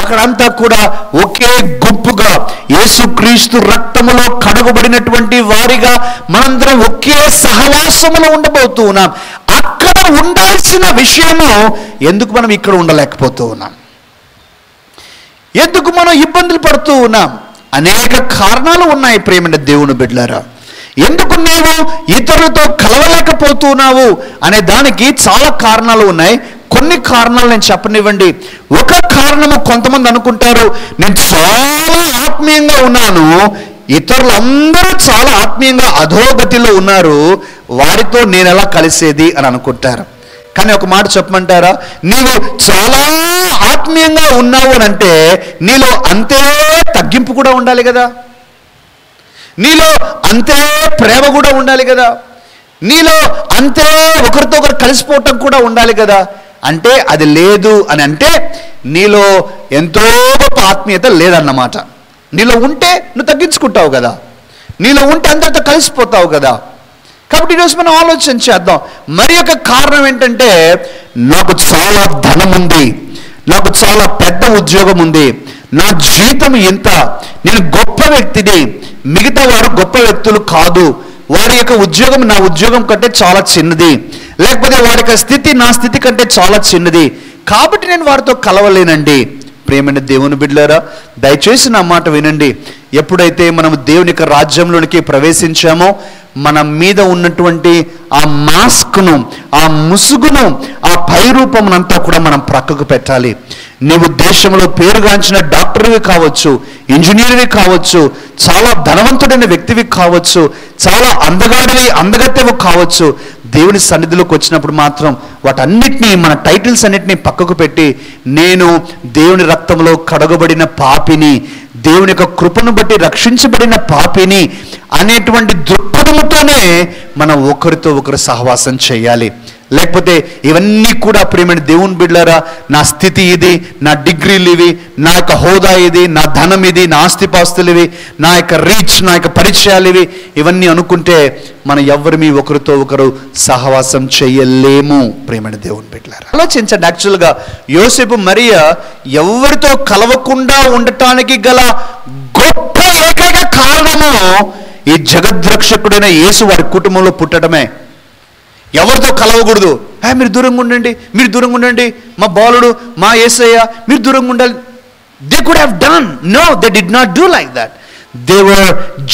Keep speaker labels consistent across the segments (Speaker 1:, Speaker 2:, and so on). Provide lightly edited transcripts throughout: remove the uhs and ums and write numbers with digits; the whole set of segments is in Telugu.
Speaker 1: అక్కడంతా కూడా ఒకే గుంపుగా యేసుక్రీస్తు రక్తములో కడగబడినటువంటి వారిగా మనందరం ఒకే సహవాసములో ఉండబోతూ ఉన్నాం. అక్కడ ఉండాల్సిన విషయము ఎందుకు మనం ఇక్కడ ఉండలేకపోతూ ఉన్నాం? ఎందుకు మనం ఇబ్బందులు పడుతూ ఉన్నాం? అనేక కారణాలు ఉన్నాయి ప్రియమైన దేవుని బిడ్డలారా. ఎందుకు నీవు ఇతరులతో కలవలేకపోతున్నావు అనే దానికి చాలా కారణాలు ఉన్నాయి. కొన్ని కారణాలు నేను చెప్పనివ్వండి. ఒక కారణము, కొంతమంది అనుకుంటారు నేను చాలా ఆత్మీయంగా ఉన్నాను, ఇతరులందరూ చాలా ఆత్మీయంగా అధోగతిలో ఉన్నారు, వారితో నేను ఎలా కలిసేది అని అనుకుంటారు. కానీ ఒక మాట చెప్పమంటారా? నీవు చాలా ఆత్మీయంగా ఉన్నావు అని అంటే నీలో అంతే తగ్గింపు కూడా ఉండాలి కదా, నీలో అంతే ప్రేమ కూడా ఉండాలి కదా, నీలో అంతే ఒకరితో ఒకరు కలిసిపోవటం కూడా ఉండాలి కదా. అంటే అది లేదు అని అంటే నీలో ఎంతో గొప్ప ఆత్మీయత లేదన్నమాట. నీలో ఉంటే నువ్వు తగ్గించుకుంటావు కదా, నీలో ఉంటే అందరితో కలిసిపోతావు కదా. కాబట్టి ఈరోజు మనం ఆలోచన చేద్దాం. మరి ఒక కారణం ఏంటంటే, నాకు చాలా ధనం ఉంది, నాకు చాలా పెద్ద ఉద్యోగం ఉంది, నా జీతం ఇంత, నేను గొప్ప వ్యక్తిని, మిగతా వారు గొప్ప వ్యక్తులు కాదు, వారి యొక్క ఉద్యోగం నా ఉద్యోగం కంటే చాలా చిన్నది, లేకపోతే వారి యొక్క స్థితి నా స్థితి కంటే చాలా చిన్నది, కాబట్టి నేను వారితో కలవలేనండి. ప్రియమైన దేవుని బిడ్డలారా, దయచేసి నా మాట వినండి. ఎప్పుడైతే మనం దేవుని యొక్క రాజ్యంలోనికి ప్రవేశించామో మన మీద ఉన్నటువంటి ఆ మాస్క్ను, ఆ ముసుగును, ఆ పైరూపమునంతా కూడా మనం ప్రక్కకు పెట్టాలి. నీవు దేశంలో పేరుగాంచిన డాక్టర్వి కావచ్చు, ఇంజనీర్వి కావచ్చు, చాలా ధనవంతుడైన వ్యక్తివి కావచ్చు, చాలా అందగత్తెవి కావచ్చు, దేవుని సన్నిధిలోకి వచ్చినప్పుడు మాత్రం వాటన్నిటినీ, మన టైటిల్స్ అన్నిటినీ పక్కకు పెట్టి నేను దేవుని రక్తంలో కడగబడిన పాపిని, దేవుని యొక్క కృపను బట్టి రక్షించబడిన పాపిని అనేటువంటి దృక్పథముతోనే మనం ఒకరితో ఒకరు సహవాసం చేయాలి. లేకపోతే ఇవన్నీ కూడా ప్రియమైన దేవుని బిడ్డలారా, నా స్థితి ఇది, నా డిగ్రీలు ఇవి, నా యొక్క హోదా ఇది, నా ధనం ఇది, నా ఆస్తిపాస్తులు ఇవి, నా యొక్క రీచ్, నా యొక్క పరిచయాలు ఇవి, ఇవన్నీ అనుకుంటే మనం ఎవరిమీ ఒకరితో ఒకరు సహవాసం చేయలేము. ప్రియమైన దేవుని బిడ్డలారా, ఆలోచించండి. యాక్చువల్గా యోసేపు మరియా ఎవరితో కలవకుండా ఉండటానికి గల గొప్ప ఏకైక కారణము ఈ జగద్రక్షకుడైన యేసు వారి కుటుంబంలో పుట్టడమే. ఎవరితో కలవకూడదు, మీరు దూరంగా ఉండండి, మీరు దూరంగా ఉండండి, మా బాలుడు, మా యేసయ్య, మీరు దూరంగా ఉండాలి. They could have done. No, they did not do like that. They were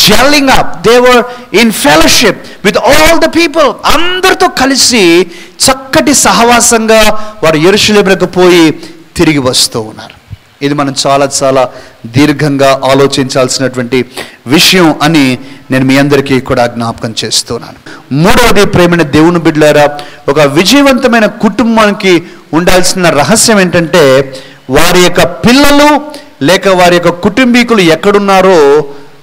Speaker 1: gelling up, they were in fellowship with all the people. అందరితో కలిసి చక్కటి సహవాసంగా వారు యెరూషలేముకు పోయి తిరిగి వస్తూ ఉన్నారు. ఇది మనం చాలా చాలా దీర్ఘంగా ఆలోచించాల్సినటువంటి విషయం అని నేను మీ అందరికీ కూడా జ్ఞాపకం చేస్తున్నాను. మూడవది, ప్రేమైన దేవుని బిడ్డలారా, ఒక విజయవంతమైన కుటుంబానికి ఉండాల్సిన రహస్యం ఏంటంటే, వారి యొక్క పిల్లలు లేక వారి యొక్క కుటుంబీకులు ఎక్కడున్నారో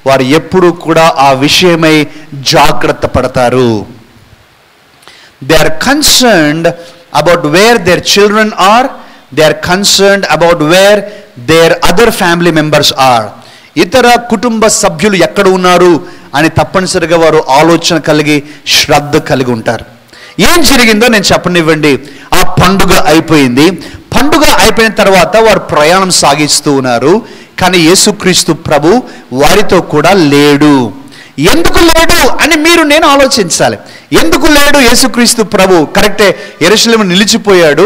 Speaker 1: వారు ఎప్పుడూ కూడా ఆ విషయమై జాగ్రత్త పడతారు. They are concerned about where their children are, they are concerned about where their other family members are. ఇతర కుటుంబ సభ్యులు ఎక్కడ ఉన్నారు అని తప్పనిసరిగా వారు ఆలోచన కలిగి శ్రద్ధ కలిగి ఉంటారు. ఏం జరిగిందో నేను చెప్పనివ్వండి. ఆ పండుగ అయిపోయింది. పండుగ అయిపోయిన తర్వాత వారు ప్రయాణం సాగిస్తూ ఉన్నారు. కానీ యేసుక్రీస్తు ప్రభు వారితో కూడా లేడు. ఎందుకు లేడు అని మీరు నేను ఆలోచించాలి. ఎందుకు లేడు యేసుక్రీస్తు ప్రభు? కరెక్టే, యెరూషలేములో నిలిచిపోయాడు.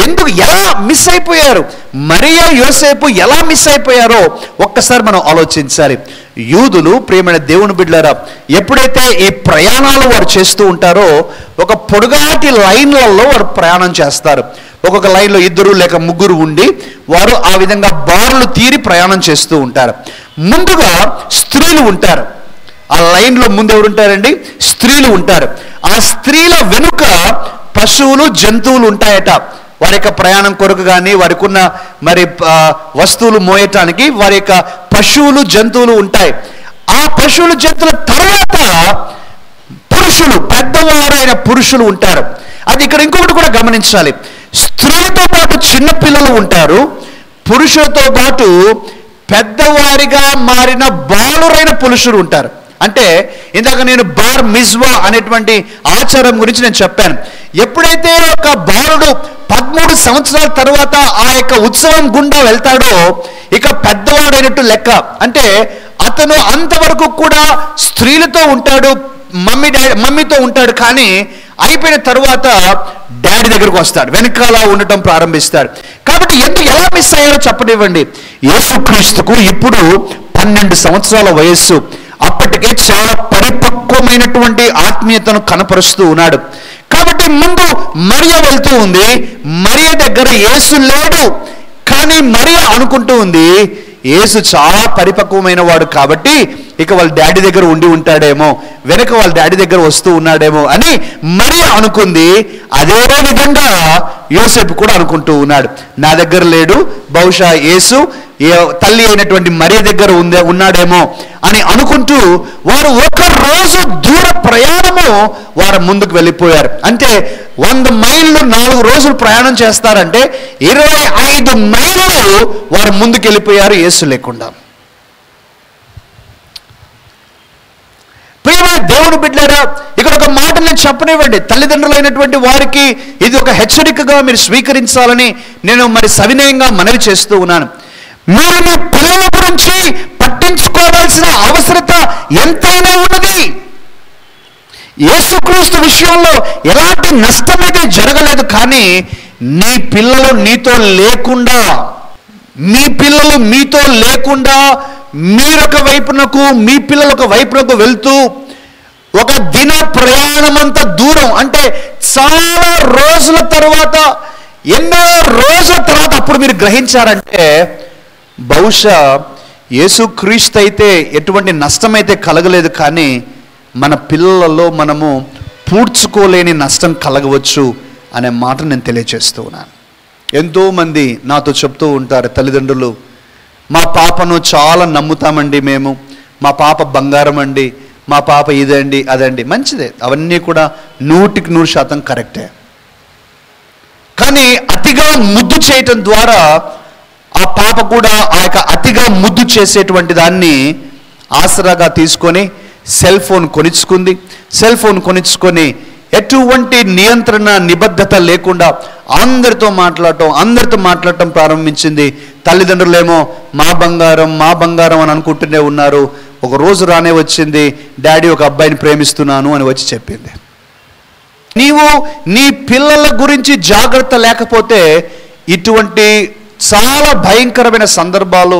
Speaker 1: ఎందుకు, ఎలా మిస్ అయిపోయారు? మరియా యోసేపు ఎలా మిస్ అయిపోయారో ఒక్కసారి మనం ఆలోచించాలి. యూదులు, ప్రియమైన దేవుని బిడ్డలారా, ఎప్పుడైతే ఈ ప్రయాణాలు వారు చేస్తూ ఉంటారో ఒక పొడుగాటి లైన్లలో వారు ప్రయాణం చేస్తారు. ఒక్కొక్క లైన్లో 2 లేక 3 ఉండి వారు ఆ విధంగా బారులు తీరి ప్రయాణం చేస్తూ ఉంటారు. ముందుగా స్త్రీలు ఉంటారు. ఆ లైన్లో ముందు ఎవరు ఉంటారండి? స్త్రీలు ఉంటారు. ఆ స్త్రీల వెనుక పశువులు, జంతువులు ఉంటాయట. వారి యొక్క ప్రయాణం కొరకు కానీ వారికి ఉన్న మరి వస్తువులు మోయటానికి వారి యొక్క పశువులు, జంతువులు ఉంటాయి. ఆ పశువులు, జంతువుల తర్వాత పురుషులు, పెద్దవారైన పురుషులు ఉంటారు. అది ఇక్కడ ఇంకొకటి కూడా గమనించాలి. స్త్రీలతో పాటు చిన్నపిల్లలు ఉంటారు. పురుషులతో పాటు పెద్దవారిగా మారిన బాలురైన పురుషులు ఉంటారు. అంటే ఇందాక నేను బార్ మిజ్వా అనేటువంటి ఆచారం గురించి నేను చెప్పాను. ఎప్పుడైతే ఒక బాలుడు 13 సంవత్సరాల తర్వాత ఆ యొక్క ఉత్సవం గుండా వెళ్తాడో ఇక పెద్దవాడైనట్టు లెక్క. అంటే అతను అంతవరకు కూడా స్త్రీలతో ఉంటాడు, మమ్మీతో ఉంటాడు. కానీ అయిపోయిన తరువాత డాడీ దగ్గరకు వస్తాడు, వెనకాల ఉండటం ప్రారంభిస్తాడు. కాబట్టి ఎలా మిస్ అయ్యారో చెప్పనివ్వండి. యేసుక్రీస్తుకు ఇప్పుడు 12 సంవత్సరాల వయస్సు. అప్పటికే చాలా పరిపక్వమైనటువంటి ఆత్మీయతను కనపరుస్తూ ఉన్నాడు. కాబట్టి ముందు మరియ వెళ్తూ ఉంది. మరియ దగ్గర యేసు లేడు. కానీ మరియ అనుకుంటూ ఉంది యేసు చాలా పరిపక్వమైన వాడు కాబట్టి ఇక వాళ్ళ డాడీ దగ్గర ఉండి ఉంటాడేమో, వెనక వాళ్ళ డాడీ దగ్గర వస్తూ ఉన్నాడేమో అని మరియ అనుకుంది. అదే విధంగా యోసేపు కూడా అనుకుంటూ ఉన్నాడు, నా దగ్గర లేడు, బహుశా యేసు తల్లి అయినటువంటి మరియ దగ్గర ఉన్నాడేమో అని అనుకుంటూ వారు 1 రోజు దూర ప్రయాణము వారు ముందుకు వెళ్ళిపోయారు. అంటే 100 మైళ్ళు 4 రోజులు ప్రయాణం చేస్తారంటే 25 మైళ్ళు వారు ముందుకు వెళ్ళిపోయారు యేసు లేకుండా. ప్రియమైన దేవుని బిడ్డలారా, ఇక్కడ ఒక మాట నేను చెప్పనివ్వండి. తల్లిదండ్రులైనటువంటి వారికి ఇది ఒక హెచ్చరికగా మీరు స్వీకరించాలని నేను మరి సవినయంగా మనవి చేస్తూ ఉన్నాను. మీరు మీ పిల్లల గురించి పట్టించుకోవాల్సిన అవసరత ఎంతైనా ఉన్నది. యేసుక్రీస్తు విషయంలో ఎలాంటి నష్టమైతే జరగలేదు. కానీ నీ పిల్లలు నీతో లేకుండా, మీ పిల్లలు మీతో లేకుండా మీరొక వైపునకు, మీ పిల్లలు ఒక వైపునకు వెళ్తూ ఒక దిన ప్రయాణమంత దూరం, అంటే చాలా రోజుల తర్వాత, ఎన్నో రోజుల తర్వాత అప్పుడు మీరు గ్రహించారంటే బహుశా యేసుక్రీస్తు అయితే ఎటువంటి నష్టమైతే కలగలేదు. కానీ మన పిల్లలలో మనము పూడ్చుకోలేని నష్టం కలగవచ్చు అనే మాట నేను తెలియజేస్తూ ఉన్నాను. ఎంతోమంది నాతో చెప్తూ ఉంటారు, తల్లిదండ్రులు మా పాపను చాలా నమ్ముతామండి మేము, మా పాప బంగారం అండి, మా పాప ఇదండి అదండి. మంచిదే, అవన్నీ కూడా 100% కరెక్టే. కానీ అతిగా ముద్దు చేయటం ద్వారా ఆ పాప కూడా ఆ యొక్క అతిగా ముద్దు చేసేటువంటి దాన్ని ఆసరాగా తీసుకొని సెల్ ఫోన్ కొనిచ్చుకొని ఎటువంటి నియంత్రణ నిబద్ధత లేకుండా అందరితో మాట్లాడటం ప్రారంభించింది. తల్లిదండ్రులేమో మా బంగారం అని అనుకుంటూనే ఉన్నారు. ఒక రోజు రానే వచ్చింది, డాడీ ఒక అబ్బాయిని ప్రేమిస్తున్నాను అని వచ్చి చెప్పింది. నీవు నీ పిల్లల గురించి జాగ్రత్త లేకపోతే ఇటువంటి చాలా భయంకరమైన సందర్భాలు,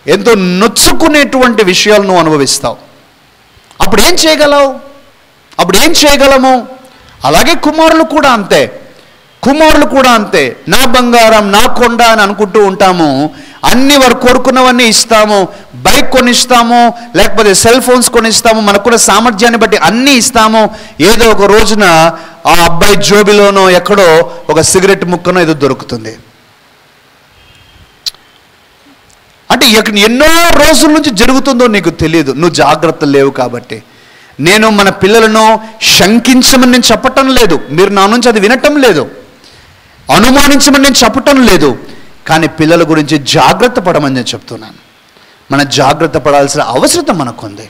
Speaker 1: ఎంతో నొచ్చుకునేటువంటి విషయాలు నువ్వు అనుభవిస్తావు. అప్పుడు ఏం చేయగలము? అలాగే కుమారులు కూడా అంతే. నా బంగారం, నా కొండ అని అనుకుంటూ ఉంటాము. అన్ని వారు కోరుకున్నవన్నీ ఇస్తాము, బైక్ కొనిస్తాము, లేకపోతే సెల్ ఫోన్స్ కొనిస్తాము, మనకున్న సామర్థ్యాన్ని బట్టి అన్నీ ఇస్తాము. ఏదో ఒక రోజున ఆ అబ్బాయి జోబిలోనో ఎక్కడో ఒక సిగరెట్ ముక్కనో ఏదో దొరుకుతుంది. అంటే ఎన్నో రోజుల నుంచి జరుగుతుందో నీకు తెలియదు, నువ్వు జాగ్రత్త లేవు కాబట్టి. నేను మన పిల్లలను శంకించమని నేను చెప్పటం లేదు, మీరు నా నుంచి అది వినటం లేదు. అనుమానించమని నేను చెప్పటం లేదు, కానీ పిల్లల గురించి జాగ్రత్త పడమని నేను చెప్తున్నాను. మన జాగ్రత్త పడాల్సిన అవసరం మనకుంది.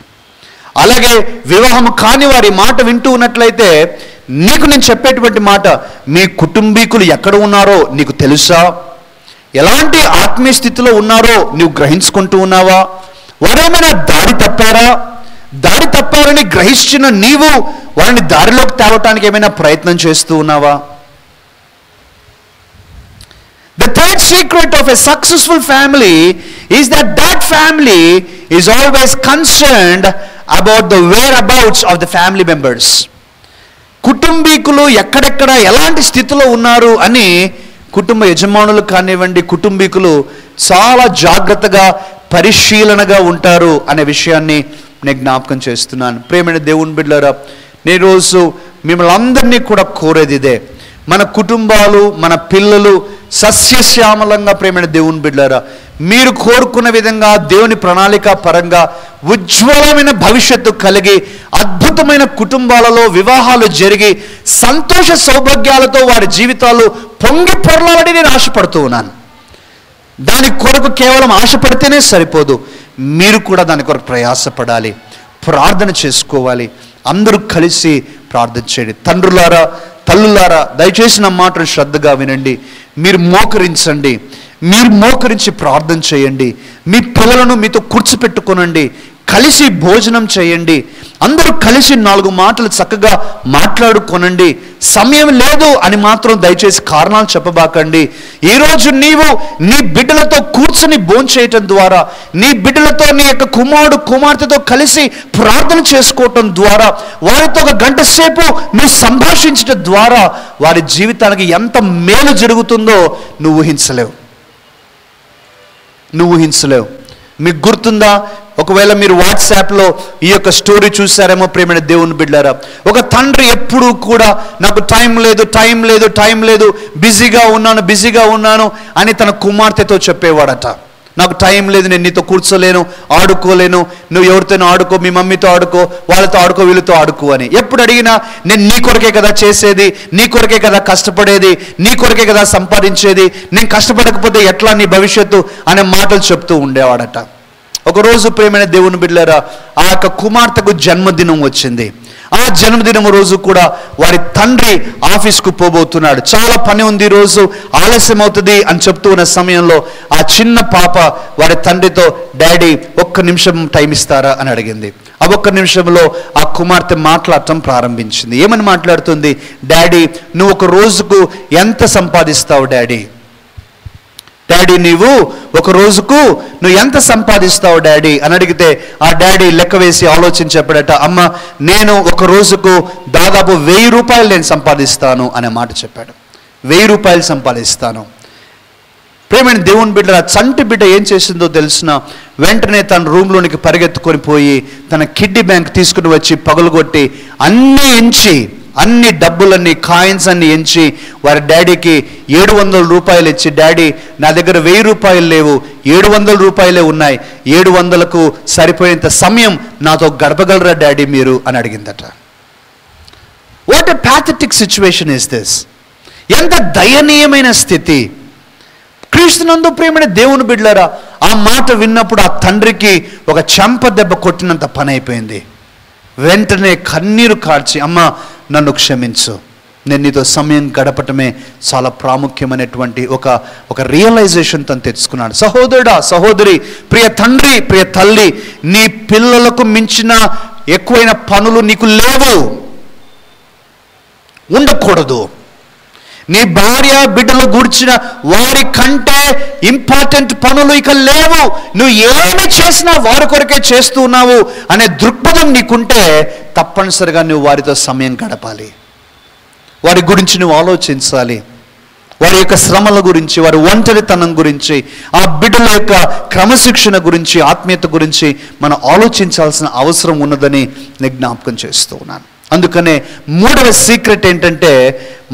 Speaker 1: అలాగే వివాహం కాని వారి మాట వింటూ ఉన్నట్లయితే నీకు నేను చెప్పేటువంటి మాట, మీ కుటుంబీకులు ఎక్కడ ఉన్నారో నీకు తెలుసా? ఎలాంటి ఆత్మీయ స్థితిలో ఉన్నారో నీవు గ్రహించుకుంటూ ఉన్నావా? వారేమైనా దారి తప్పారా? దారి తప్పారని గ్రహించిన నీవు వారిని దారిలోకి తేవటానికి ఏమైనా ప్రయత్నం చేస్తూ ఉన్నావా? The third secret of a successful family is that family is always concerned about the whereabouts of the family members. కుటుంబీకులు ఎక్కడెక్కడ ఎలాంటి స్థితిలో ఉన్నారు అని కుటుంబ యజమానులు కానివ్వండి, కుటుంబీకులు చాలా జాగ్రత్తగా పరిశీలనగా ఉంటారు అనే విషయాన్ని నేను జ్ఞాపకం చేస్తున్నాను. ప్రియమైన దేవుని బిడ్డలారా, నేను రోజు మిమ్మల్ని అందరినీ కూడా కోరేది ఇదే. మన కుటుంబాలు, మన పిల్లలు సస్యశ్యామలంగా, ప్రియమైన దేవుని బిడ్డలారా, మీరు కోరుకున్న విధంగా దేవుని ప్రణాళిక పరంగా ఉజ్వలమైన భవిష్యత్తు కలిగి అద్భుతమైన కుటుంబాలలో వివాహాలు జరిగి సంతోష సౌభాగ్యాలతో వారి జీవితాలు పొంగి పొరలాలని నేను ఆశపడుతూ ఉన్నాను. దాని కొరకు కేవలం ఆశపడితేనే సరిపోదు, మీరు కూడా దాని కొరకు ప్రయాసపడాలి, ప్రార్థన చేసుకోవాలి. అందరూ కలిసి ప్రార్థన చేయండి. తండ్రులారా, తల్లులారా, దయచేసి నా మాటను శ్రద్ధగా వినండి. మీరు మోకరించండి, మీరు మోకరించి ప్రార్థన చేయండి. మీ పిల్లలను మీతో కూర్చోపెట్టుకోనండి, కలిసి భోజనం చేయండి. అందరూ కలిసి 4 మాటలు చక్కగా మాట్లాడుకోనండి. సమయం లేదు అని మాత్రం దయచేసి కారణాలు చెప్పబాకండి. ఈరోజు నీవు నీ బిడ్డలతో కూర్చుని భోంచేయటం ద్వారా, నీ బిడ్డలతో నీ యొక్క కుమారుడు కుమార్తెతో కలిసి ప్రార్థన చేసుకోవటం ద్వారా, వారితో 1 గంట సేపు నువ్వు సంభాషించటం ద్వారా వారి జీవితానికి ఎంత మేలు జరుగుతుందో నువ్వు ఊహించలేవు. మీకు గుర్తుందా? ఒకవేళ మీరు వాట్సాప్లో ఈ యొక్క స్టోరీ చూసారేమో ప్రియమైన దేవుని బిడ్డలారా, ఒక తండ్రి ఎప్పుడూ కూడా నాకు టైం లేదు, బిజీగా ఉన్నాను అని తన కుమార్తెతో చెప్పేవాడట. నాకు టైం లేదు, నేను నీతో కూర్చోలేను, ఆడుకోలేను, నువ్వు ఎవరితోనో ఆడుకో, మీ మమ్మీతో ఆడుకో, వాళ్ళతో ఆడుకో, వీళ్ళతో ఆడుకో అని. ఎప్పుడు అడిగినా నేను నీ కొరకే కదా చేసేది, నీ కొరకే కదా కష్టపడేది, నీ కొరకే కదా సంపాదించేది, నేను కష్టపడకపోతే ఎట్లా నీ భవిష్యత్తు అనే మాటలు చెప్తూ ఉండేవాడట. ఒకరోజు ప్రియమైన దేవుని బిడ్డలారా, ఆ యొక్క కుమార్తెకు జన్మదినం వచ్చింది. ఆ జన్మదినం రోజు కూడా వారి తండ్రి ఆఫీస్కు పోబోతున్నాడు. చాలా పని ఉంది, రోజు ఆలస్యం అవుతుంది అని చెప్తూ ఉన్న సమయంలో ఆ చిన్న పాప వారి తండ్రితో, డాడీ 1 నిమిషం టైం ఇస్తారా అని అడిగింది. ఆ 1 నిమిషంలో ఆ కుమార్తె మాట్లాడటం ప్రారంభించింది. ఏమని మాట్లాడుతుంది? డాడీ, నువ్వు ఒక రోజుకు ఎంత సంపాదిస్తావు డాడీ? నీవు ఒక రోజుకు నువ్వు ఎంత సంపాదిస్తావు డాడీ అని అడిగితే ఆ డాడీ లెక్క వేసి ఆలోచించి చెప్పాడట, అమ్మ నేను ఒక రోజుకు దాదాపు 1000 రూపాయలు నేను సంపాదిస్తాను అనే మాట చెప్పాడు. 1000 రూపాయలు సంపాదిస్తాను. ప్రేమైన దేవుని బిడ్డ, చంటి బిడ్డ ఏం చేసిందో తెలిసిన వెంటనే తన రూమ్లోనికి పరిగెత్తుకొని పోయి తన కిడ్నీ బ్యాంక్ తీసుకుని వచ్చి పగలగొట్టి అన్ని డబ్బులన్నీ, కాయిన్స్ అన్ని ఎంచి వారి డాడీకి 700 రూపాయలు ఇచ్చి, డాడీ నా దగ్గర 1000 రూపాయలు లేవు, 700 రూపాయలే ఉన్నాయి, 700కు సరిపోయేంత సమయం నాతో గడపగలరా డాడీ మీరు అని అడిగిందట. What a pathetic situation is this! ఎంత దయనీయమైన స్థితి! క్రీస్తునందు ప్రియమైన దేవుని బిడ్డలారా, ఆ మాట విన్నప్పుడు ఆ తండ్రికి ఒక చెంప దెబ్బ కొట్టినంత పని అయిపోయింది. వెంటనే కన్నీరు కార్చి, అమ్మ నన్ను క్షమించు, నేను నీతో సమయం గడపటమే చాలా ప్రాముఖ్యమైనటువంటి ఒక రియలైజేషన్ తను తెచ్చుకున్నాడు. సహోదరుడా, సహోదరి, ప్రియ తండ్రి, ప్రియ తల్లి, నీ పిల్లలకు మించిన ఎక్కువైన పనులు నీకు లేవు, ఉండకూడదు. నీ భార్య బిడ్డలు గూర్చిన వారి కంటే ఇంపార్టెంట్ పనులు ఇక లేవు. నువ్వు ఏమి చేసినా వారి కొరకే చేస్తూ ఉన్నావు అనే దృక్పథం నీకుంటే తప్పనిసరిగా నువ్వు వారితో సమయం గడపాలి. వారి గురించి నువ్వు ఆలోచించాలి. వారి యొక్క శ్రమల గురించి, వారి ఒంటరితనం గురించి, ఆ బిడ్డల యొక్క క్రమశిక్షణ గురించి, ఆత్మీయత గురించి మనం ఆలోచించాల్సిన అవసరం ఉన్నదని నేను జ్ఞాపకం చేస్తూ ఉన్నాను. అందుకనే 3వ సీక్రెట్ ఏంటంటే,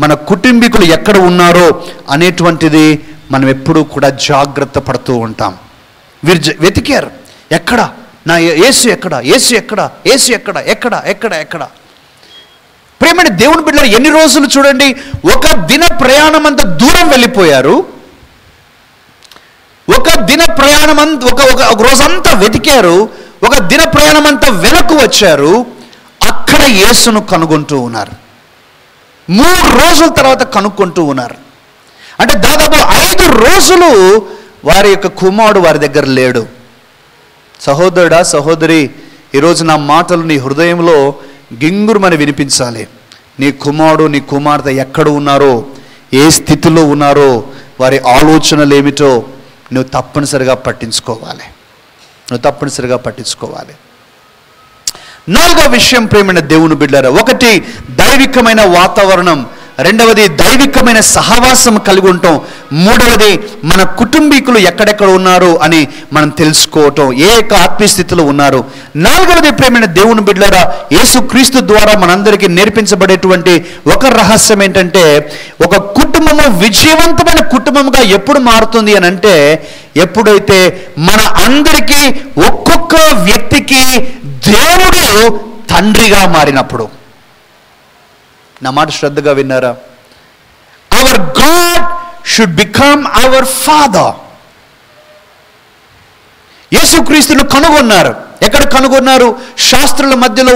Speaker 1: మన కుటుంబీకులు ఎక్కడ ఉన్నారో అనేటువంటిది మనం ఎప్పుడూ కూడా జాగ్రత్త పడుతూ ఉంటాం. వీరు వెతికారు, ఎక్కడ నా యేసు ఎక్కడ, యేసు ఎక్కడ, యేసు ఎక్కడ, ఎక్కడ ఎక్కడ ఎక్కడ. ప్రేమని దేవుని బిడ్డలు ఎన్ని రోజులు చూడండి, ఒక దిన ప్రయాణం అంత దూరం వెళ్ళిపోయారు, ఒక దిన ప్రయాణం ఒక రోజంతా వెతికారు, ఒక దిన ప్రయాణం అంతా వెనక్కు వచ్చారు, అక్కడ యేసును కనుగొంటూ ఉన్నారు. 3 రోజుల తర్వాత కనుక్కుంటూ ఉన్నారు. అంటే దాదాపు 5 రోజులు వారి యొక్క కుమారుడు వారి దగ్గర లేడు. సహోదరుడా, సహోదరి, ఈరోజు నా మాటలు నీ హృదయంలో గింగురుమని వినిపించాలి. నీ కుమారుడు, నీ కుమార్తె ఎక్కడ ఉన్నారో, ఏ స్థితిలో ఉన్నారో, వారి ఆలోచనలు ఏమిటో నువ్వు తప్పనిసరిగా పట్టించుకోవాలి. నాలుగో విషయం ప్రేమైన దేవుని బిడ్డలారా, 1 దైవికమైన వాతావరణం, 2వది దైవికమైన సహవాసం కలిగి ఉండటం, 3వది మన కుటుంబీకులు ఎక్కడెక్కడ ఉన్నారు అని మనం తెలుసుకోవటం, ఏ యొక్క ఆత్మీయ స్థితిలో ఉన్నారు. 4వది ప్రేమైన దేవుని బిడ్డలారా, యేసుక్రీస్తు ద్వారా మనందరికీ నేర్పించబడేటువంటి ఒక రహస్యం ఏంటంటే, ఒక కుటుంబము విజయవంతమైన కుటుంబంగా ఎప్పుడు మారుతుంది అని అంటే, ఎప్పుడైతే మన అందరికీ ఒక్కొక్క వ్యక్తికి దేవుడు తండ్రిగా మారినప్పుడు. నా మాట శ్రద్ధగా విన్నారా? Hour God should become our father. యేసుక్రీస్తును కనుగొన్నారు. ఎక్కడ కనుగొన్నారు? శాస్త్రుల మధ్యలో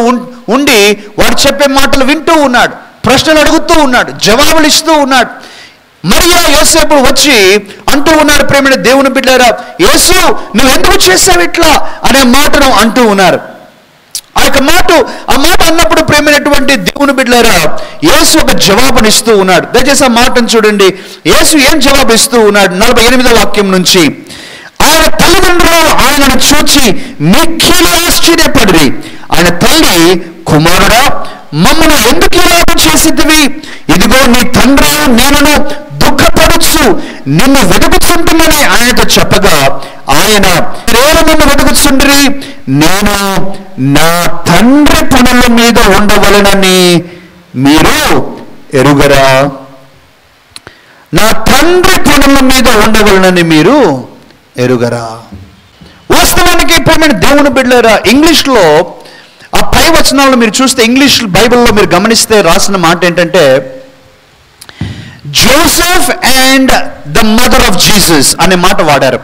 Speaker 1: ఉండి వారు చెప్పే మాటలు వింటూ ఉన్నాడు, ప్రశ్నలు అడుగుతూ ఉన్నాడు, జవాబులు ఇస్తూ ఉన్నాడు. మరియా యోసేపు వచ్చి అంటూ ఉన్నారు, ప్రేమైన దేవుని బిడ్డలారా, యేసు నువ్వు ఎందుకు చేసావు ఇట్లా అనే మాటను అంటూ ఉన్నారు. ఆ మాట అన్నప్పుడు ప్రేమైనటువంటి దేవుని బిడ్డలారా, యేసు ఒక జవాబునిస్తూ ఉన్నాడు. దయచేసి ఆ మాటను చూడండి. యేసు ఏం జవాబు ఇస్తూ ఉన్నాడు? 48వ వాక్యం నుంచి, ఆయన తల్లిదండ్రులు ఆయనను చూచి మిక్కిలి ఆశ్చర్యపడిరి. ఆయన తల్లి, కుమారుడా, మమ్మల్ని ఎందుకు ఇలా చేసిద్దివి? ఇదిగో నీ తండ్రి నేనును దుఃఖపడచ్చు నిన్ను వెతుకుతుంటుమని ఆయనతో చెప్పగా, ఆయన నిన్ను వెతుకుతుండ్రి, నేను నా తండ్రి పనుల మీద ఉండవలనని మీరు ఎరుగరా? నా తండ్రి పనుల మీద ఉండవలనని మీరు ఎరుగరా? వాస్తవానికి ప్రేమైన దేవుని బిడ్డలారా, ఇంగ్లీష్లో ఆ పై వచనాలను మీరు చూస్తే, ఇంగ్లీష్ బైబిల్లో మీరు గమనిస్తే రాసిన మాట ఏంటంటే, Joseph and the mother of Jesus అనే మాట వాడారు.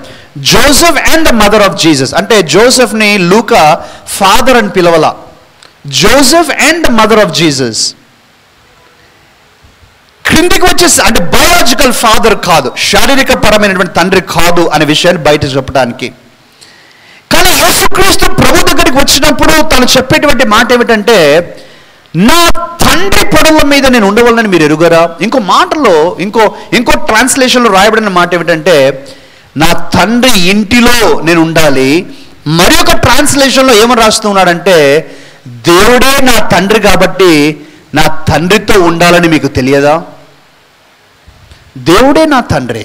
Speaker 1: Joseph and the mother of Jesus అంటే జోసెఫ్ని లూకా ఫాదర్ అని పిలవాల, Joseph and the mother of Jesus. క్రిందికి వచ్చేసి అంటే బయాలజికల్ ఫాదర్ కాదు, శారీరక పరమైనటువంటి తండ్రి కాదు అనే విషయాన్ని బయట చెప్పడానికి. కానీ యేసుక్రీస్తు ప్రభు దగ్గరికి వచ్చినప్పుడు తను చెప్పేటువంటి మాట ఏమిటంటే, నా తండ్రి పనుల మీద నేను ఉండవలనని మీరు ఎరుగరా? ఇంకో మాటలో ఇంకో ట్రాన్స్లేషన్లో రాయబడిన మాట ఏమిటంటే, నా తండ్రి ఇంటిలో నేను ఉండాలి. మరి ఒక ట్రాన్స్లేషన్లో ఏమని రాస్తున్నాడంటే, దేవుడే నా తండ్రి కాబట్టి నా తండ్రితో ఉండాలని మీకు తెలియదా? దేవుడే నా తండ్రి.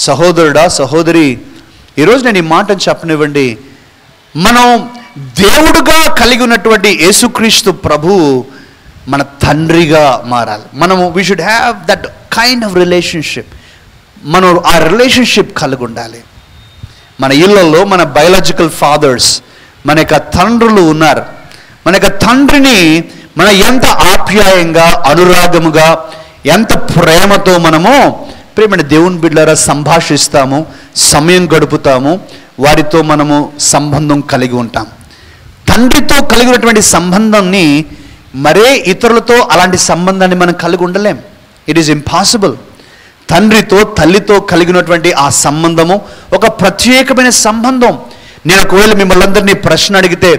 Speaker 1: సహోదరుడా, సహోదరి, ఈరోజు నేను ఈ మాటను చెప్పనివ్వండి. మనం దేవుడుగా కలిగి ఉన్నటువంటి యేసుక్రీస్తు ప్రభు మన తండ్రిగా మారాలి. We should have that kind of relationship. మనం ఆ రిలేషన్షిప్ కలిగి ఉండాలి. మన ఇళ్ళల్లో మన బయాలజికల్ ఫాదర్స్, మన యొక్క తండ్రులు ఉన్నారు. మన యొక్క తండ్రిని మనం ఎంత ఆప్యాయంగా, అనురాగముగా, ఎంత ప్రేమతో మనము ప్రేమైన దేవుని బిడ్డలారా సంభాషిస్తాము, సమయం గడుపుతాము, వారితో మనము సంబంధం కలిగి ఉంటాం. తండ్రితో కలిగినటువంటి సంబంధాన్ని మరే ఇతరులతో అలాంటి సంబంధాన్ని మనం కలిగి ఉండలేం. It is impossible. తండ్రితో తల్లితో కలిగినటువంటి ఆ సంబంధము ఒక ప్రత్యేకమైన సంబంధం. నేను ఒకవేళ మిమ్మల్ని అందరినీ ప్రశ్న అడిగితే,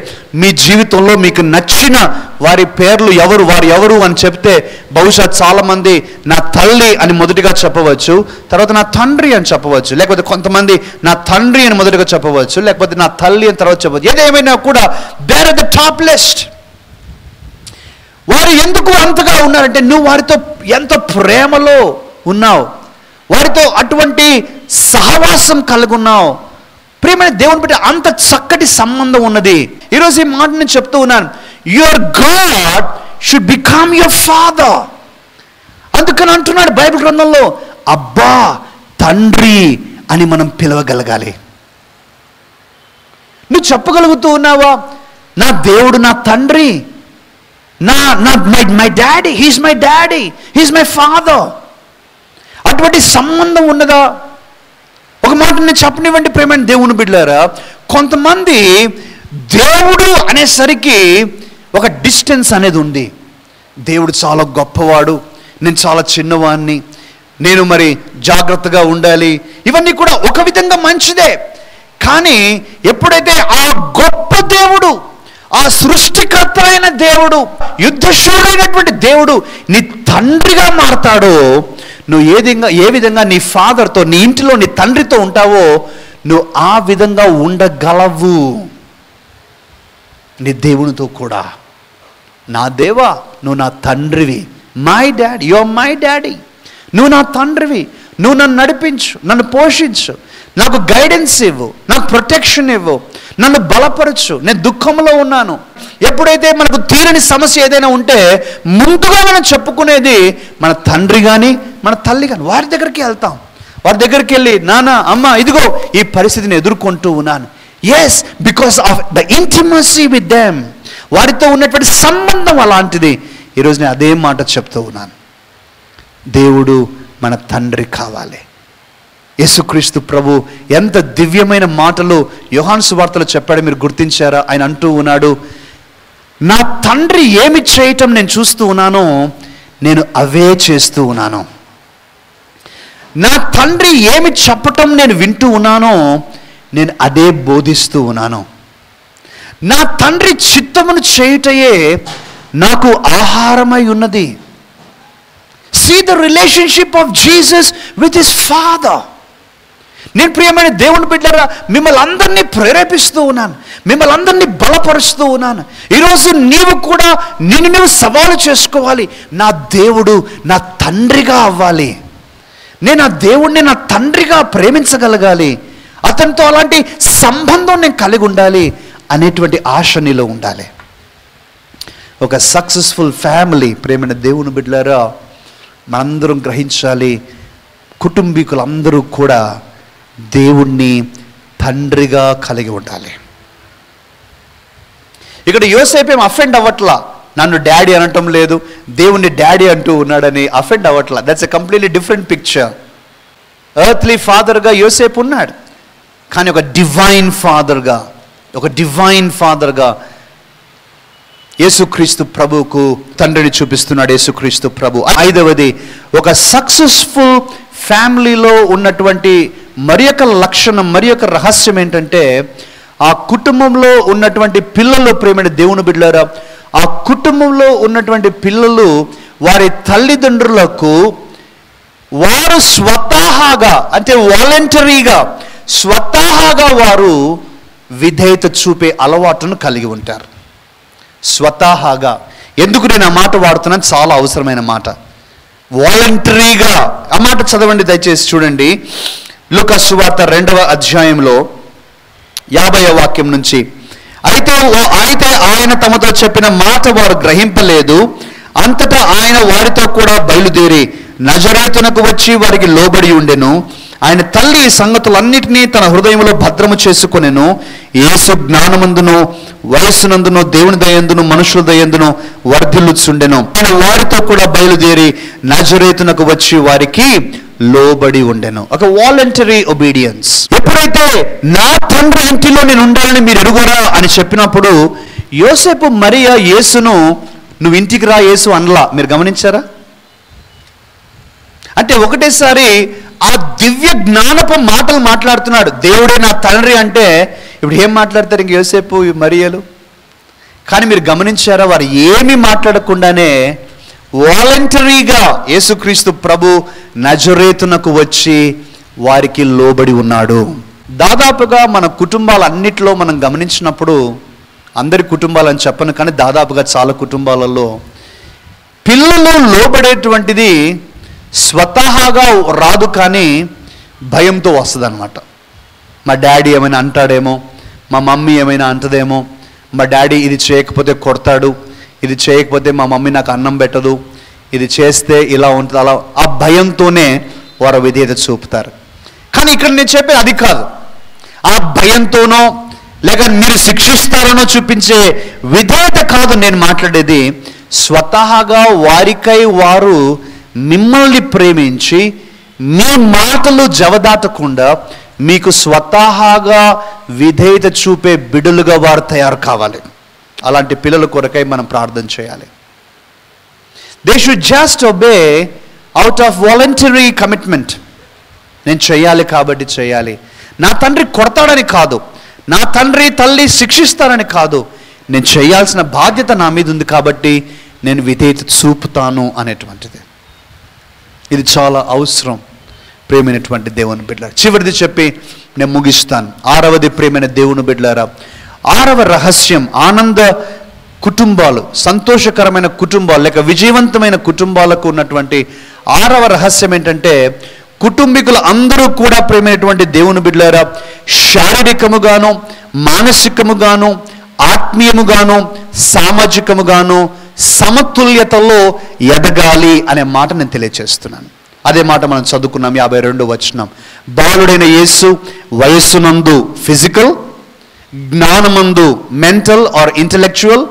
Speaker 1: మీ జీవితంలో మీకు నచ్చిన వారి పేర్లు వారు ఎవరు అని చెప్తే, బహుశా చాలామంది నా తల్లి అని మొదటిగా చెప్పవచ్చు, తర్వాత నా తండ్రి అని చెప్పవచ్చు, లేకపోతే కొంతమంది నా తండ్రి అని మొదటిగా చెప్పవచ్చు, లేకపోతే నా తల్లి అని తర్వాత చెప్పవచ్చు. ఏదేమైనా కూడా there are the top list. వారు ఎందుకు అంతగా ఉన్నారంటే, నువ్వు వారితో ఎంత ప్రేమలో ఉన్నావు, వారితో అటువంటి సహవాసం కలిగి ఉన్నావు. ప్రియమైన దేవుని బిడ్డ, అంత చక్కటి సంబంధం ఉన్నది. ఈరోజు ఈ మాట నేను చెప్తూ ఉన్నాను, your God should become your father. అందుకని అంటున్నాడు బైబిల్ గ్రంథంలో, అబ్బా తండ్రి అని మనం పిలవగలగాలి. నువ్వు చెప్పగలుగుతూ ఉన్నావా, నా దేవుడు నా తండ్రి, my daddy, he's my daddy, he's my father? అటువంటి సంబంధం ఉన్నదా? ఒక మాట నేను చెప్పనివ్వండి ప్రేమైన దేవుని బిడ్డలారా, కొంతమంది దేవుడు అనేసరికి ఒక డిస్టెన్స్ అనేది ఉంది. దేవుడు చాలా గొప్పవాడు, నేను చాలా చిన్నవాడిని, నేను మరి జాగ్రత్తగా ఉండాలి, ఇవన్నీ కూడా ఒక విధంగా మంచిదే. కానీ ఎప్పుడైతే ఆ గొప్ప దేవుడు, ఆ సృష్టికర్త అయిన దేవుడు, యుద్ధశూరుడైనటువంటి దేవుడు నీ తండ్రిగా మారతాడో, నువ్వు ఏ విధంగా నీ ఫాదర్తో, నీ ఇంటిలో నీ తండ్రితో ఉంటావో నువ్వు ఆ విధంగా ఉండగలవు నీ దేవునితో కూడా. నా దేవా, నువ్వు నా తండ్రివి, my daddy, you are my daddy, నువ్వు నా తండ్రివి, నువ్వు నన్ను నడిపించు, నన్ను పోషించు, నాకు గైడెన్స్ ఇవ్వు, నాకు ప్రొటెక్షన్ ఇవ్వు, నన్ను బలపరచు, నేను దుఃఖంలో ఉన్నాను. ఎప్పుడైతే మనకు తీరని సమస్య ఏదైనా ఉంటే ముందుగా మనం చెప్పుకునేది మన తండ్రి కానీ మన తల్లి కానీ, వారి దగ్గరికి వెళ్తాం. వారి దగ్గరికి వెళ్ళి, నాన్న, అమ్మ, ఇదిగో ఈ పరిస్థితిని ఎదుర్కొంటూ ఉన్నాను. Yes, because of the intimacy with them, వారితో ఉన్నటువంటి సంబంధం అలాంటిది. ఈరోజు నేను అదే మాట చెప్తూ ఉన్నాను. దేవుడు మన తండ్రి కావాలి. యేసుక్రీస్తు ప్రభు ఎంత దివ్యమైన మాటలు యోహాను సువార్తలో చెప్పాడో మీరు గుర్తించారా? ఆయన అంటూ ఉన్నాడు, నా తండ్రి ఏమి చేయటం నేను చూస్తూ ఉన్నానో నేను అవే చేస్తూ ఉన్నాను, నా తండ్రి ఏమి చెప్పటం నేను వింటూ ఉన్నానో నేను అదే బోధిస్తూ ఉన్నాను, నా తండ్రి చిత్తమును చేయుటయే నాకు ఆహారమై ఉన్నది. See the relationship of Jesus with his father. నేను ప్రియమైన దేవుని బిడ్డలారా, మిమ్మల్ని అందరినీ ప్రేరేపిస్తూ ఉన్నాను, మిమ్మల్ని అందరినీ బలపరుస్తూ ఉన్నాను. ఈరోజు నీవు కూడా నిన్ను సవాలు చేసుకోవాలి. నా దేవుడు నా తండ్రిగా అవ్వాలి, నేను ఆ దేవుడిని నా తండ్రిగా ప్రేమించగలగాలి, అతనితో అలాంటి సంబంధం నేను కలిగి ఉండాలి అనేటువంటి ఆశ నీలో ఉండాలి. ఒక సక్సెస్ఫుల్ ఫ్యామిలీ, ప్రేమైన దేవుని బిడ్డలారా, మనందరం గ్రహించాలి, కుటుంబీకులందరూ కూడా దేవుణ్ణి తండ్రిగా కలిగి ఉండాలి. ఇక్కడ యోసేపు ఏం అఫెండ్ అవ్వట్లా, నన్ను డాడీ అనటం లేదు, దేవుణ్ణి డాడీ అంటూ ఉన్నాడని అఫెండ్ అవ్వట్లా. That's a completely different picture. Earthly ఫాదర్గా యోసేపు ఉన్నాడు, కానీ ఒక డివైన్ ఫాదర్గా యేసుక్రీస్తు ప్రభువుకు తండ్రిని చూపిస్తున్నాడు యేసుక్రీస్తు ప్రభు. ఐదవది, ఒక సక్సెస్ఫుల్ ఫ్యామిలీలో ఉన్నటువంటి మరి యొక్క లక్షణం, మరి యొక్క రహస్యం ఏంటంటే, ఆ కుటుంబంలో ఉన్నటువంటి పిల్లలు, ప్రేమైన దేవుని బిడ్డలారా, ఆ కుటుంబంలో ఉన్నటువంటి పిల్లలు వారి తల్లిదండ్రులకు వారు స్వతహాగా, అంటే వాలంటరీగా, స్వతహాగా వారు విధేయత చూపే అలవాటును కలిగి ఉంటారు. స్వతహాగా. ఎందుకు నేను ఆ మాట వాడుతున్నాను? చాలా అవసరమైన మాట. వాలంటరీగా. ఆ మాట చదవండి దయచేసి, చూడండి. లూకా సువార్త 2వ అధ్యాయంలో 50వ వాక్యం నుంచి. అయితే ఆయన తమతో చెప్పిన మాట వారు గ్రహింపలేదు. అంతటా ఆయన వారితో కూడా బయలుదేరి నజరేతునకు వచ్చి వారికి లోబడి ఉండెను. ఆయన తల్లి ఈ సంగతులన్నిటినీ తన హృదయంలో భద్రము చేసుకొనెను. యేసు జ్ఞానమందును వయస్సునందును దేవుని దయందును మనుషుల దయందును వర్ధిల్లుచుండెను. ఆయన వారితో కూడా బయలుదేరి నజరేతునకు వచ్చి వారికి లోబడి ఉండెను. ఒక వాలంటరీ ఒబీడియన్స్. ఎప్పుడైతే నా తండ్రి ఇంటిలో నేను ఉండాలని మీరు ఎరుగరా అని చెప్పినప్పుడు యోసేపు మరియా యేసును నువ్వు ఇంటికి రా యేసు అనలా. మీరు గమనించారా? అంటే ఒకటేసారి ఆ దివ్య జ్ఞానపు మాటలు మాట్లాడుతున్నాడు. దేవుడే నా తండ్రి అంటే ఇప్పుడు ఏం మాట్లాడతారు ఇంక యోసేపు మరియలు? కానీ మీరు గమనించారా, వారు ఏమీ మాట్లాడకుండానే వాలంటరీగా యేసుక్రీస్తు ప్రభు నజరేతునకు వచ్చి వారికి లోబడి ఉన్నాడు. దాదాపుగా మన కుటుంబాలన్నిటిలో మనం గమనించినప్పుడు, అందరి కుటుంబాలని చెప్పను కానీ దాదాపుగా చాలా కుటుంబాలలో పిల్లలు లోబడేటువంటిది స్వతహాగా రాదు, కానీ భయంతో వస్తుంది అన్నమాట. మా డాడీ ఏమైనా అంటాడేమో, మా మమ్మీ ఏమైనా అంటదేమో, మా డాడీ ఇది చేయకపోతే కొడతాడు, ఇది చేయకపోతే మా మమ్మీ నాకు అన్నం పెట్టదు, ఇది చేస్తే ఇలా ఉంటుంది, అలా ఆ భయంతోనే వారు విధేయత చూపుతారు. కానీ ఇక్కడ నేను చెప్పేది అది కాదు. ఆ భయంతోనో లేక మీరు శిక్షిస్తారనో చూపించే విధేయత కాదు నేను మాట్లాడేది. స్వతహాగా వారికై వారు మిమ్మల్ని ప్రేమించి మీ మాటలు జవదాటకుండా మీకు స్వతహాగా విధేయత చూపే బిడ్డలుగా వారు తయారు కావాలి. అలాంటి పిల్లల కొరకై మనం ప్రార్థన చేయాలి. They should just obey out of voluntary commitment. నేను చేయాలి కాబట్టి చేయాలి. నా తండ్రి కొడతాడని కాదు, నా తండ్రి తల్లి శిక్షిస్తారని కాదు, నేను చేయాల్సిన బాధ్యత నా మీద ఉంది కాబట్టి నేను విధేయత చూపుతాను అనేటువంటిది. ఇది చాలా అవసరం ప్రేమైనటువంటి దేవుని బిడ్డలారా. చివరిది చెప్పి నేను ముగిస్తాను. 6వది ప్రేమైన దేవుని బిడ్డలారా, 6వ రహస్యం ఆనంద కుటుంబాలు, సంతోషకరమైన కుటుంబాలు లేక విజయవంతమైన కుటుంబాలకు ఉన్నటువంటి 6వ రహస్యం ఏంటంటే, కుటుంబీకులు అందరూ కూడా ప్రేమైనటువంటి దేవుని బిడ్డలారా శారీరకముగాను మానసికముగాను ఆత్మీయముగాను సామాజికముగాను సమతుల్యతలో ఎదగాలి అనే మాట నేను తెలియజేస్తున్నాను. అదే మాట మనం చదువుకున్నాం 52వ వచనం. బాలుడైన యేసు వయస్సునందు ఫిజికల్, జ్ఞానమందు మెంటల్ ఆర్ ఇంటెలెక్చువల్,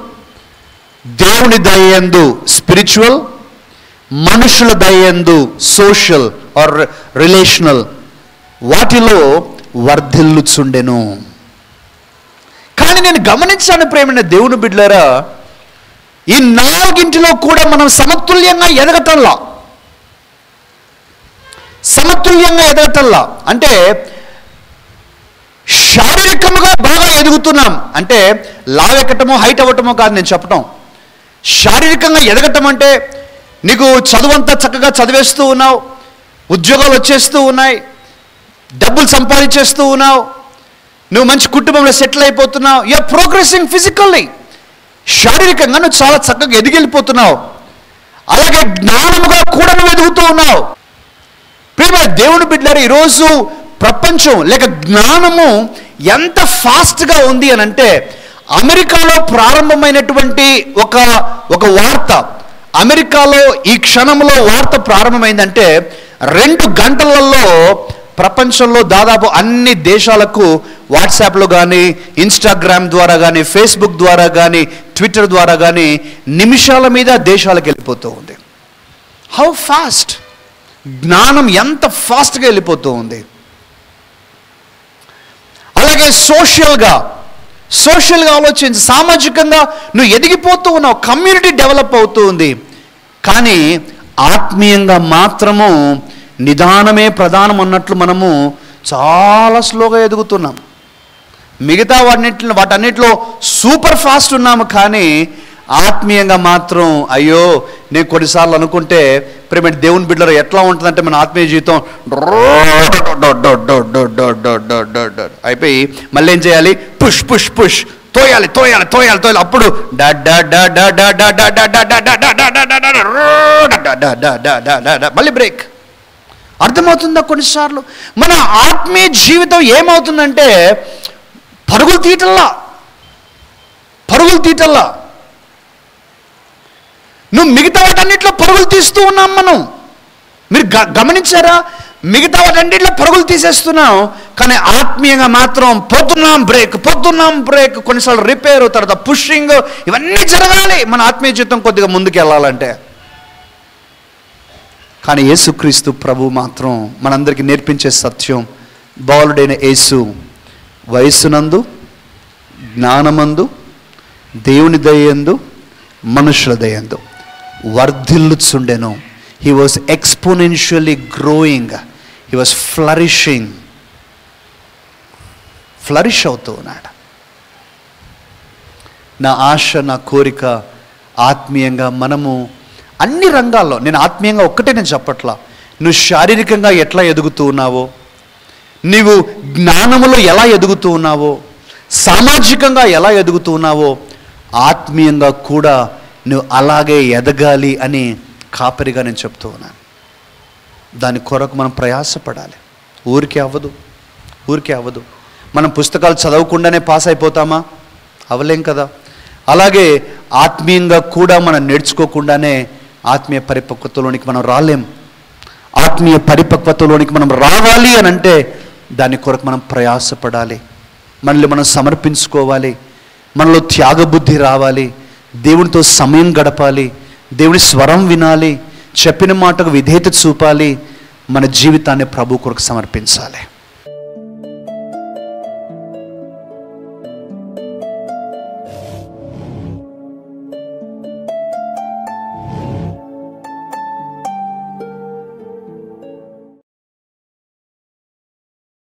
Speaker 1: దేవుని దయందు స్పిరిచువల్, మనుషుల దయందు సోషల్ ఆర్ రిలేషనల్, వాటిలో వర్ధిల్లుచుండెను. కానీ నేను గమనించాను ప్రేమైన దేవుని బిడ్డలారా, ఈ 4 కూడా మనం సమతుల్యంగా ఎదగటంలా. సమతుల్యంగా ఎదగటంలా అంటే శారీరకముగా బాగా ఎదుగుతున్నాం అంటే లావెక్కటమో హైట్ అవ్వటమో కాదు నేను చెప్పటం. శారీరకంగా ఎదగటం అంటే నీకు చదువంతా చక్కగా చదివేస్తూ ఉన్నావు, ఉద్యోగాలు వచ్చేస్తూ ఉన్నాయి, డబ్బులు సంపాదించేస్తూ ఉన్నావు, నువ్వు మంచి కుటుంబంలో సెటిల్ అయిపోతున్నావు, యు ఆర్ ప్రోగ్రెసింగ్ ఫిజికల్లీ. శారీరకంగా నువ్వు చాలా చక్కగా ఎదిగిపోతున్నావు. అలాగే జ్ఞానముగా కూడా నువ్వు ఎదుగుతూ ఉన్నావు. ప్రేమ దేవుని బిడ్డలారా, ఈరోజు ప్రపంచం లేక జ్ఞానము ఎంత ఫాస్ట్గా ఉంది అని అంటే, అమెరికాలో ప్రారంభమైనటువంటి ఒక వార్త, అమెరికాలో ఈ క్షణంలో వార్త ప్రారంభమైందంటే 2 గంటలలో ప్రపంచంలో దాదాపు అన్ని దేశాలకు వాట్సాప్లో కానీ ఇన్స్టాగ్రామ్ ద్వారా కానీ ఫేస్బుక్ ద్వారా కానీ ట్విట్టర్ ద్వారా కానీ నిమిషాల మీద దేశాలకు వెళ్ళిపోతూ ఉంది. How fast! జ్ఞానం ఎంత ఫాస్ట్గా వెళ్ళిపోతూ ఉంది. అలాగే సోషల్గా ఆలోచించి సామాజికంగా నువ్వు ఎదిగిపోతూ ఉన్నావు, కమ్యూనిటీ డెవలప్ అవుతూ ఉంది. కానీ ఆత్మీయంగా మాత్రము నిదానమే ప్రధానం అన్నట్లు మనము చాలా స్లోగా ఎదుగుతున్నాం. మిగతా వాటన్నిటిలో సూపర్ ఫాస్ట్ ఉన్నాము, కానీ ఆత్మీయంగా మాత్రం అయ్యో. నేను కొన్నిసార్లు అనుకుంటే ప్రేమ దేవుని బిడ్డలు ఎట్లా ఉంటుందంటే మన ఆత్మీయ జీవితం అయిపోయి మళ్ళీ ఏం చేయాలి? పుష్ పుష్ పుష్ తోయాలి తోయాలి తోయాలి తోయాలి. అప్పుడు మళ్ళీ బ్రేక్. అర్థమవుతుందా? కొన్నిసార్లు మన ఆత్మీయ జీవితం ఏమవుతుందంటే పరుగులు తీటల్లా. నువ్వు మిగతా వాటన్నిటిలో పరుగులు తీస్తూ ఉన్నాం మనం. మీరు గమనించారా? మిగతా వాటన్నిటిలో పరుగులు తీసేస్తున్నాం, కానీ ఆత్మీయంగా మాత్రం పోతున్నాం బ్రేక్, కొన్నిసార్లు రిపేర్, తర్వాత పుషింగ్, ఇవన్నీ జరగాలి మన ఆత్మీయ జీవితం కొద్దిగా ముందుకు వెళ్ళాలంటే. కానీ యేసుక్రీస్తు ప్రభు మాత్రం మనందరికీ నేర్పించే సత్యం, బాలుడైన యేసు వయస్సునందు జ్ఞానమందు దేవుని దయందు మనుషుల దయందు వర్ధిల్లుచుండెను. He was exponentially growing, he was flourish అవుతూ ఉన్నాడు. నా ఆశ, నా కోరిక ఆత్మీయంగా మనము అన్ని రంగాల్లో, నేను ఆత్మీయంగా ఒక్కటే నేను చెప్పట్లా, నువ్వు శారీరకంగా ఎట్లా ఎదుగుతూ ఉన్నావో, నీవు జ్ఞానములో ఎలా ఎదుగుతూ ఉన్నావో, సామాజికంగా ఎలా ఎదుగుతూ ఉన్నావో, ఆత్మీయంగా కూడా నువ్వు అలాగే ఎదగాలి అని కాపరిగా నేను చెప్తూ ఉన్నాను. దాని కొరకు మనం ప్రయాసపడాలి. ఊరికే అవ్వదు. మనం పుస్తకాలు చదవకుండానే పాస్ అయిపోతామా? అవ్వలేం కదా. అలాగే ఆత్మీయంగా కూడా మనం నేర్చుకోకుండానే ఆత్మీయ పరిపక్వతలోనికి మనం రాలేం. ఆత్మీయ పరిపక్వతలోనికి మనం రావాలి అని అంటే దాని కొరకు మనం ప్రయాసపడాలి. మనల్ని మనం సమర్పించుకోవాలి, మనలో త్యాగబుద్ధి రావాలి, దేవునితో సమయం గడపాలి, దేవుని స్వరం వినాలి, చెప్పిన మాటకు విధేయత చూపాలి, మన జీవితాన్ని ప్రభు కొరకు సమర్పించాలి.